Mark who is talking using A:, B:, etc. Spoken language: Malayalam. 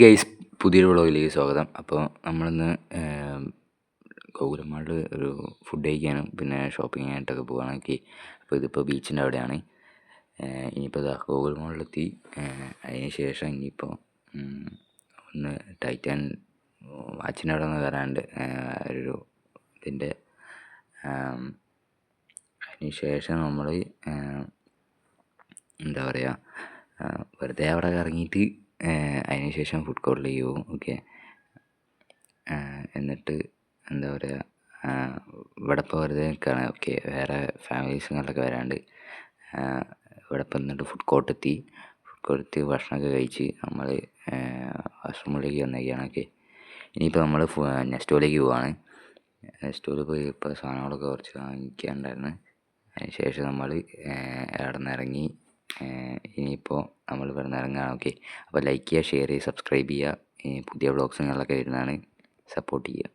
A: ഗൈസ്, പുതിയൊരു വ്ളോഗിലേക്ക് സ്വാഗതം. അപ്പോൾ നമ്മളിന്ന് ഗോകുലം മാളിൽ ഒരു ഫുഡ് കഴിക്കാനും പിന്നെ ഷോപ്പിംഗ് ആയിട്ടൊക്കെ പോവുകയാണ്. ഓക്കെ, അപ്പോൾ ഇതിപ്പോൾ ബീച്ചിൻ്റെ അവിടെയാണ്. ഇനിയിപ്പോൾ ഗോകുലം മാളിലെത്തി. അതിന് ശേഷം ഇനിയിപ്പോൾ ഒന്ന് ടൈറ്റാൻ വാച്ചിൻ്റെ അവിടെ നിന്ന് വരാണ്ട് ഒരു ഇതിൻ്റെ. അതിന് ശേഷം നമ്മൾ എന്താ പറയുക, വെറുതെ അവിടെ ഇറങ്ങിയിട്ട് അതിന് ശേഷം ഫുഡ് കോർട്ടിലേക്ക് പോകും. ഓക്കെ, എന്നിട്ട് എന്താ പറയുക, ഇവിടെ ഇപ്പോൾ വെറുതെ നിൽക്കുകയാണ്. ഓക്കെ, വേറെ ഫാമിലീസുകളൊക്കെ വരാണ്ട് ഇവിടെ ഇപ്പോൾ എന്നിട്ട് ഫുഡ് കോർട്ടെത്തി. ഫുഡ് കോർട്ടെത്തി ഭക്ഷണമൊക്കെ കഴിച്ച് നമ്മൾ വാഷ്റൂമിലേക്ക് വന്നേക്കുകയാണ്. ഓക്കെ, ഇനിയിപ്പോൾ നമ്മൾ നെസ്റ്റോയിലേക്ക് പോവുകയാണ്. നെസ്റ്റോയിൽ പോയി ഇപ്പോൾ സാധനങ്ങളൊക്കെ കുറച്ച് വാങ്ങിക്കാനുണ്ടായിരുന്നു. അതിന് ശേഷം നമ്മൾ അവിടെ നിന്ന് ഇറങ്ങി. ഇനിയിപ്പോൾ നമ്മൾ ഇവിടെ നിന്ന് ഇറങ്ങുകയാണ്. ഓക്കെ, അപ്പോൾ ലൈക്ക് ചെയ്യുക, ഷെയർ ചെയ്യുക, സബ്സ്ക്രൈബ് ചെയ്യുക. പുതിയ വ്ളോഗ്സുകളൊക്കെ വരുന്നതാണ്. സപ്പോർട്ട് ചെയ്യുക.